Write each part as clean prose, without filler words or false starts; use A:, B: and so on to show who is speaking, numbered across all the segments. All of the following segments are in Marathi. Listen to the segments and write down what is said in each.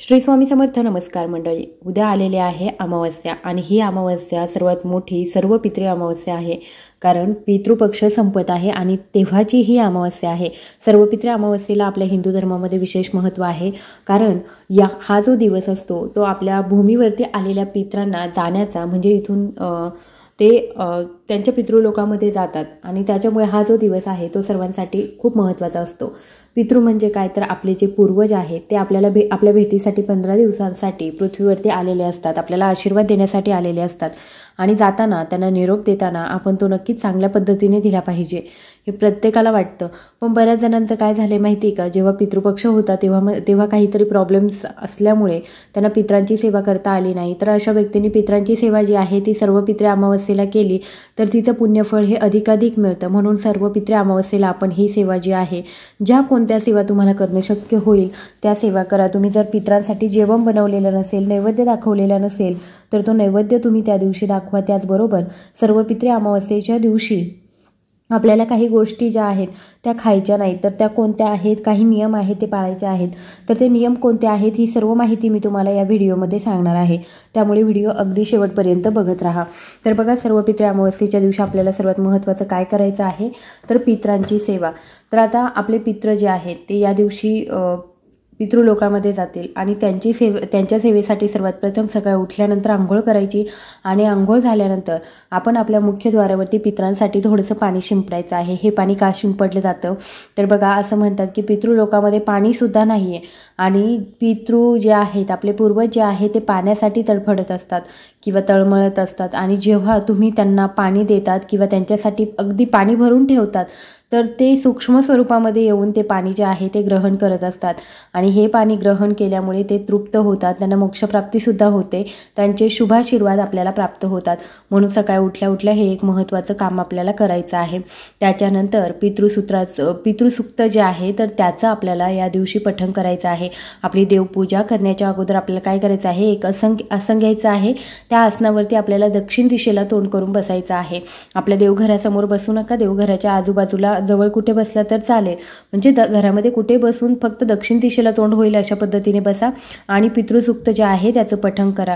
A: श्री स्वामी समर्थ. नमस्कार मंडळी. उद्या आलेली आहे अमावस्या आणि ही अमावस्या सर्वात मोठी सर्व पितृ अमावस्या आहे. कारण पितृपक्ष संपत आहे आणि तेव्हाची ही अमावस्या आहे. सर्व पितृ अमावस्येला आपल्या हिंदू धर्मामध्ये विशेष महत्त्व आहे. कारण हा जो दिवस असतो तो आपल्या भूमीवरती आलेल्या पितरांना जाण्याचा म्हणजे इथून ते त्यांच्या पितृलोकामध्ये जातात आणि त्याच्यामुळे हा जो दिवस आहे तो सर्वांसाठी खूप महत्त्वाचा असतो. पितृ म्हणजे काय तर आपले जे पूर्वज आहेत ते आपल्याला आपल्या भेटीसाठी 15 दिवसांसाठी पृथ्वीवरती आलेले असतात, आपल्याला आशीर्वाद देण्यासाठी आलेले असतात आणि जाताना त्यांना निरोप देताना आपण तो नक्कीच चांगल्या पद्धतीने दिला पाहिजे हे प्रत्येकाला वाटतं. पण बऱ्याच जणांचं काय झालं माहिती आहे का, जेव्हा पितृपक्ष होता तेव्हा काहीतरी प्रॉब्लेम्स असल्यामुळे त्यांना पितरांची सेवा करता आली नाही. तर अशा व्यक्तींनी पितरांची सेवा जी आहे ती सर्व पितृ अमावस्येला केली तर तिचं पुण्यफळ हे अधिकाधिक मिळतं. म्हणून सर्व पितृ अमावस्येला आपण ही सेवा जी आहे, ज्या कोणत्या सेवा तुम्हाला करणे शक्य होईल त्या सेवा करा. तुम्ही जर पितरांसाठी जेवण बनवलेलं नसेल, नैवेद्य दाखवलेला नसेल तर तो नैवेद्य तुम्ही त्या दिवशी दाखवा. त्याचबरोबर सर्व पितृ अमावस्येच्या दिवशी आपल्याला काही गोष्टी ज्या आहेत त्या खायच्या नाहीत. तर त्या कोणत्या आहेत, काही नियम आहेत ते पाळायचे आहेत. तर ते नियम कोणते आहेत ही सर्व माहिती मी तुम्हाला या व्हिडिओमध्ये सांगणार आहे. त्यामुळे व्हिडिओ अगदी शेवटपर्यंत बघत राहा. तर बघा, सर्व पितृ अमावस्येच्या दिवशी आपल्याला सर्वात महत्त्वाचं काय करायचं आहे तर पितरांची सेवा. तर आता आपले पितृ जे आहेत ते या दिवशी पितृलोकामध्ये जातील आणि त्यांच्या सेवेसाठी सर्वात प्रथम सकाळी उठल्यानंतर आंघोळ करायची आणि आंघोळ झाल्यानंतर आपण आपल्या मुख्य द्वारावरती पितरांसाठी थोडंसं पाणी शिंपडायचं आहे. हे पाणी का शिंपडलं जातं तर बघा, असं म्हणतात की पितृलोकामध्ये पाणीसुद्धा नाही आहे आणि पितृ जे आहेत आपले पूर्वज जे आहे ते पाण्यासाठी तडफडत असतात किंवा तळमळत असतात आणि जेव्हा तुम्ही त्यांना पाणी देतात किंवा त्यांच्यासाठी अगदी पाणी भरून ठेवतात तर ते सूक्ष्म स्वरूपामध्ये येऊन ते पाणी जे आहे ते ग्रहण करत असतात आणि हे पाणी ग्रहण केल्यामुळे ते तृप्त होतात, त्यांना मोक्षप्राप्तीसुद्धा होते, त्यांचे शुभाशीर्वाद आपल्याला प्राप्त होतात. म्हणून सकाळी उठल्या उठल्या हे एक महत्त्वाचं काम आपल्याला करायचं आहे. त्याच्यानंतर पितृसूक्त जे आहे तर त्याचं आपल्याला या दिवशी पठण करायचं आहे. आपली देवपूजा करण्याच्या अगोदर आपल्याला काय करायचं आहे, एक आसन घ्यायचं आहे. त्या आसनावरती आपल्याला दक्षिण दिशेला तोंड करून बसायचं आहे. आपल्या देवघरासमोर बसू नका, देवघराच्या आजूबाजूला जवळ कुठे बसला तर चालेल, म्हणजे घरामध्ये कुठे बसून फक्त दक्षिण दिशेला तोंड होईल अशा पद्धतीने बसा आणि पितृसूक्त जे आहे त्याचं पठण करा.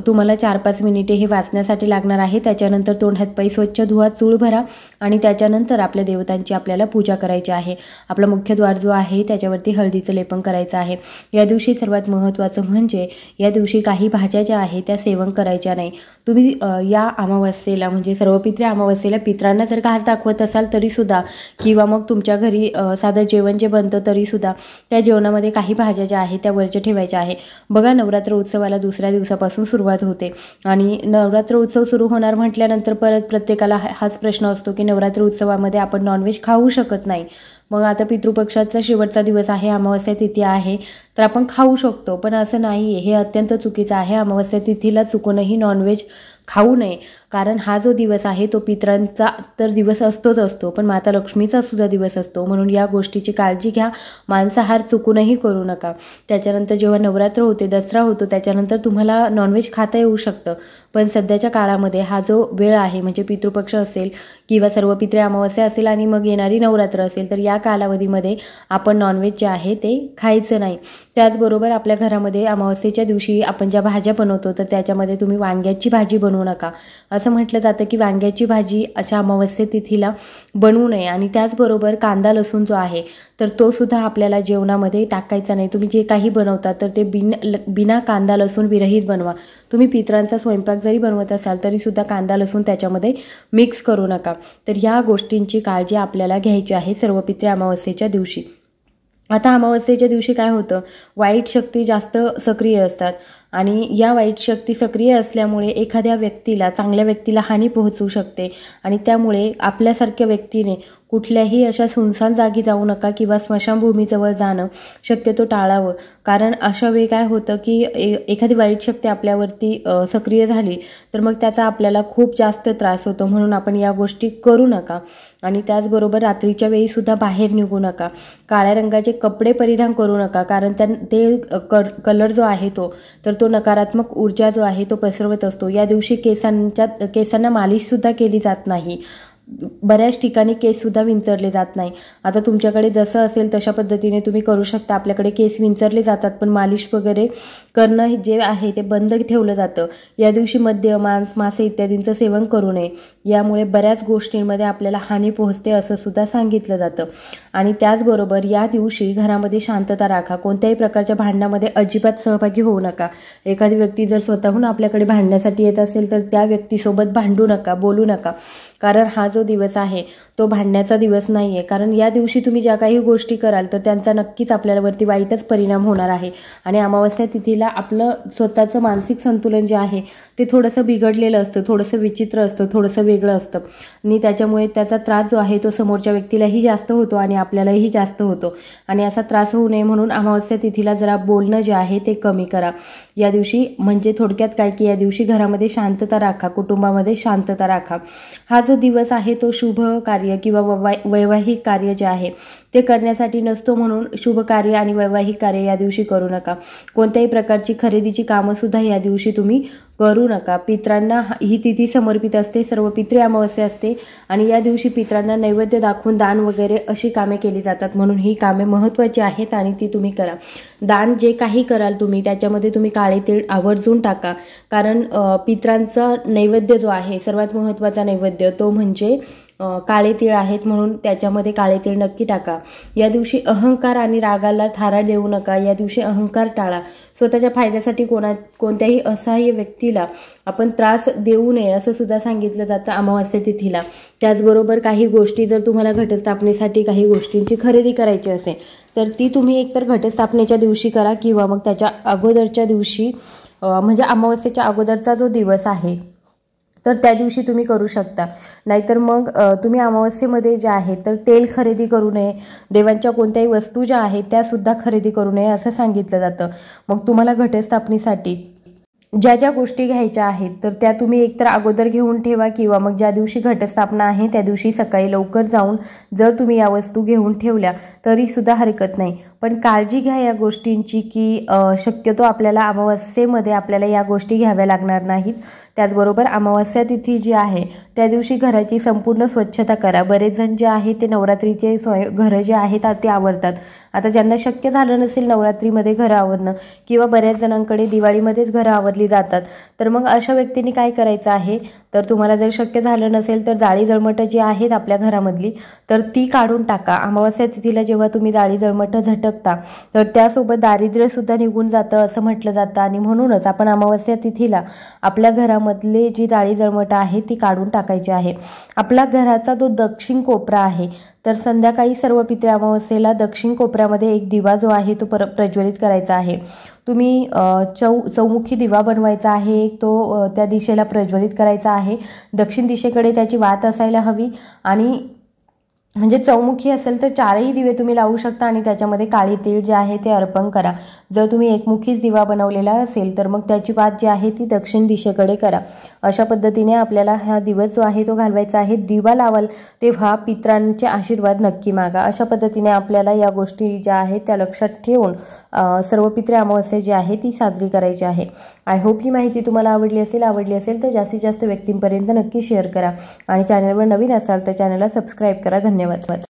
A: तुम्हाला 4-5 मिनिटे हे वाचण्यासाठी लागणार आहे. त्याच्यानंतर तोंड हातपाय स्वच्छ धुवा, चूळ भरा आणि त्याच्यानंतर आपल्या देवतांची आपल्याला पूजा करायची आहे. आपला मुख्य द्वार जो आहे त्याच्यावरती हळदीचं लेपन करायचं आहे. या दिवशी सर्वात महत्त्वाचं म्हणजे या दिवशी काही भाज्या ज्या आहेत त्या सेवन करायच्या नाही. तुम्ही या अमावस्येला म्हणजे सर्व पितृ अमावस्येला पितरांना जर घास दाखवत असाल तरीसुद्धा किंवा मग तुमच्या घरी साधं जेवण जे बनतं तरीसुद्धा त्या जेवणामध्ये काही भाज्या ज्या आहेत त्या वरच्या ठेवायच्या आहे. बघा, नवरात्र उत्सवाला दुसऱ्या दिवसापासून सुरुवात होते आणि नवरात्र उत्सव सुरू होणार म्हटल्यानंतर परत प्रत्येकाला हाच प्रश्न असतो की नवरात्र उत्सवामध्ये आपण नॉनव्हेज खाऊ शकत नाही. मग आता पितृपक्षाचा शेवटचा दिवस आहे, अमावस्या तिथी आहे तर आपण खाऊ शकतो, पण असं नाही आहे. हे अत्यंत चुकीचं आहे. अमावस्या तिथीला चुकूनही नॉनव्हेज खाऊ नये. कारण हा जो दिवस आहे तो पितरांचा तर दिवस असतो पण माता लक्ष्मीचा सुद्धा दिवस असतो. म्हणून या गोष्टीची काळजी घ्या. मांसाहार चुकूनही करू नका. त्याच्यानंतर जेव्हा नवरात्र होते, दसरा होतो, त्याच्यानंतर तुम्हाला नॉनव्हेज खाता येऊ शकतं. पण सध्याच्या काळामध्ये हा जो वेळ आहे म्हणजे पितृपक्ष असेल किंवा सर्व पितृ अमावस्या असेल आणि मग येणारी नवरात्र असेल तर या कालावधीमध्ये आपण नॉनव्हेज जे आहे ते खायचं नाही. त्याचबरोबर आपल्या घरामध्ये अमावस्येच्या दिवशी आपण ज्या भाज्या बनवतो तर त्याच्यामध्ये तुम्ही वांग्याची भाजी बनवू नका. असं म्हटलं जातं की वांग्याची भाजी अशा अमावस्या तिथीला बनवू नये आणि त्याचबरोबर कांदा लसूण जो आहे तर तो सुद्धा आपल्याला जेवणामध्ये टाकायचा नाही. तुम्ही जे काही बनवता तर ते बिना कांदा लसूण विरहित बनवा. तुम्ही पितरांचा स्वयंपाक जरी बनवत असाल तरीसुद्धा कांदा लसूण त्याच्यामध्ये मिक्स करू नका. तर ह्या गोष्टींची काळजी आपल्याला घ्यायची आहे सर्व पितृ अमावस्येच्या दिवशी. आता अमावस्येच्या दिवशी काय होतं, वाईट शक्ती जास्त सक्रिय असतात आणि या वाईट शक्ती सक्रिय असल्यामुळे एखाद्या व्यक्तीला, चांगल्या व्यक्तीला हानी पोहोचू शकते आणि त्यामुळे आपल्यासारख्या व्यक्तीने कुठल्याही अशा सुनसान जागी जाऊ नका किंवा स्मशानभूमीजवळ जाणं शक्यतो टाळावं. कारण अशा वेळी काय होतं की एखादी वाईट शक्ती आपल्यावरती सक्रिय झाली तर मग त्याचा आपल्याला खूप जास्त त्रास होतो. म्हणून आपण या गोष्टी करू नका आणि त्याचबरोबर रात्रीच्या वेळीसुद्धा बाहेर निघू नका. काळ्या रंगाचे कपडे परिधान करू नका कारण ते कलर जो आहे तो नकारात्मक ऊर्जा जो आहे तो पसरवत असतो. या दिवशी केसांना मालिशसुद्धा केली जात नाही. बऱ्याच ठिकाणी केससुद्धा विंचरले जात नाही. आता तुमच्याकडे जसं असेल तशा पद्धतीने तुम्ही करू शकता. आपल्याकडे केस विंचरले जातात पण मालिश वगैरे करणं जे आहे ते बंद ठेवलं जातं. या दिवशी मद्य, मांस, मासे इत्यादींचं सेवन करू नये. यामुळे बऱ्याच गोष्टींमध्ये आपल्याला हानी पोहोचते असं सुद्धा सांगितलं जातं. आणि त्याचबरोबर या दिवशी घरामध्ये शांतता राखा. कोणत्याही प्रकारच्या भांडणामध्ये अजिबात सहभागी होऊ नका. एखादी व्यक्ती जर स्वतःहून आपल्याकडे भांडण्यासाठी येत असेल तर त्या व्यक्तीसोबत भांडू नका, बोलू नका. कारण हा जो दिवस आहे तो भांडण्याचा दिवस नाही आहे. कारण या दिवशी तुम्ही ज्या काही गोष्टी कराल तर त्यांचा नक्कीच आपल्यावरती वाईटच परिणाम होणार आहे. आणि अमावस्या तिथीला आपलं स्वतःचं मानसिक संतुलन जे आहे ते थोडंसं बिघडलेलं असतं, थोडंसं विचित्र असतं, थोडंसं वेगळं असतं. आणि त्याच्यामुळे त्याचा त्रास जो आहे तो समोरच्या व्यक्तीलाही जास्त होतो आणि आपल्यालाही जास्त होतो. आणि असा त्रास होऊ नये म्हणून अमावस्या तिथीला जरा बोलणं जे आहे ते कमी करा या दिवशी. म्हणजे थोडक्यात काय की या दिवशी घरामध्ये शांतता राखा, कुटुंबामध्ये शांतता राखा. हा जो दिवस आहे तो शुभ कार्य किंवा वैवाहिक कार्य जे आहे ते करण्यासाठी नसतो, म्हणून शुभ कार्य आणि वैवाहिक कार्य या दिवशी करू नका. कोणत्याही प्रकारची खरेदीची कामंसुद्धा या दिवशी तुम्ही करू नका. पित्रांना ही तिथी समर्पित असते, सर्व पितृ अमावस्या असते आणि या दिवशी पित्रांना नैवेद्य दाखवून दान वगैरे अशी कामे केली जातात. म्हणून ही कामे महत्त्वाची आहेत आणि ती तुम्ही करा. दान जे काही कराल तुम्ही त्याच्यामध्ये तुम्ही काळे तीळ आवर्जून टाका. कारण पित्रांचा नैवेद्य जो आहे सर्वात महत्त्वाचा नैवेद्य तो म्हणजे काळे तीळ आहेत, म्हणून त्याच्यामध्ये काळे तीळ नक्की टाका. या दिवशी अहंकार आणि रागाला थारा देऊ नका. या दिवशी अहंकार टाळा. स्वतःच्या फायद्यासाठी कोणत्याही असहाय्य व्यक्तीला आपण त्रास देऊ नये असं सुद्धा सांगितलं जातं अमावस्या तिथीला. त्याचबरोबर काही गोष्टी जर तुम्हाला घटस्थापनेसाठी काही गोष्टींची खरेदी करायची असेल तर ती तुम्ही एकतर घटस्थापनेच्या दिवशी करा किंवा मग त्याच्या अगोदरच्या दिवशी म्हणजे अमावस्येच्या अगोदरचा जो दिवस आहे तर त्या दिवशी तुम्ही करू शकता. नाहीतर मग तुम्ही अमावस्येमध्ये जे आहे तर तेल खरेदी करू नये. देवांच्या कोणत्याही वस्तू ज्या आहेत त्यासुद्धा खरेदी करू नये असं सांगितलं जातं. मग तुम्हाला घटस्थापनेसाठी ज्या ज्या गोष्टी घ्यायच्या आहेत तर त्या तुम्ही एकतर अगोदर घेऊन ठेवा किंवा मग ज्या दिवशी घटस्थापना आहे त्या दिवशी सकाळी लवकर जाऊन जर तुम्ही या वस्तू घेऊन ठेवल्या तरीसुद्धा हरकत नाही. पण काळजी घ्या या गोष्टींची की शक्यतो आपल्याला अमावस्येमध्ये आपल्याला या गोष्टी घ्याव्या लागणार नाहीत. त्याचबरोबर अमावस्या तिथी जी आहे त्या दिवशी घराची संपूर्ण स्वच्छता करा. बरेच जण जे आहे ते नवरात्रीचे घरं जे आहेत ते आवरतात. आता ज्यांना शक्य झालं नसेल नवरात्रीमध्ये घरं आवरणं किंवा बऱ्याच जणांकडे दिवाळीमध्येच घरं आवरली जातात तर मग अशा व्यक्तींनी काय करायचं आहे तर तुम्हाला जर शक्य झालं नसेल तर जाळी जळमटं जी आहेत आपल्या घरामधली तर ती काढून टाका. अमावस्या तिथीला जेव्हा तुम्ही जाळी जळमटं झटकता तर त्यासोबत दारिद्र्यसुद्धा निघून जातं असं म्हटलं जातं. आणि म्हणूनच आपण अमावस्या तिथीला आपल्या घरामधले जी जाळी जळमटं आहे ती काढून टाकायची आहे. आपल्या घराचा जो दक्षिण कोपरा आहे तर संध्याकाळी सर्व पितृ अमावस्येला दक्षिण कोपऱ्यामध्ये एक दिवा जो आहे तो प्रज्वलित करायचा आहे. तुम्ही चौमुखी दिवा बनवायचा आहे, तो त्या दिशेला प्रज्वलित करायचा आहे. दक्षिण दिशेकडे त्याची वात असायला हवी आणि म्हणजे चौमुखी असेल तर 4ही दिवे तुम्ही लावू शकता आणि त्याच्यामध्ये काळी तीळ जे आहे ते अर्पण करा. जर तुम्ही एकमुखीच दिवा बनवलेला असेल तर मग त्याची वात जी आहे ती दक्षिण दिशेकडे करा. अशा पद्धतीने आपल्याला हा दिवस जो आहे तो घालवायचा आहे. दिवा लावाल तेव्हा पित्रांचे आशीर्वाद नक्की मागा. अशा पद्धतीने आपल्याला या गोष्टी ज्या आहेत त्या लक्षात ठेवून सर्व पितृ अमावस्या जी आहे ती साजरी करायची आहे. आय होप ही माहिती तुम्हाला आवडली असेल तर जास्तीत जास्त व्यक्तींपर्यंत नक्की शेअर करा आणि चॅनलवर नवीन असाल तर चॅनलला सबस्क्राईब करा. धन्यवाद.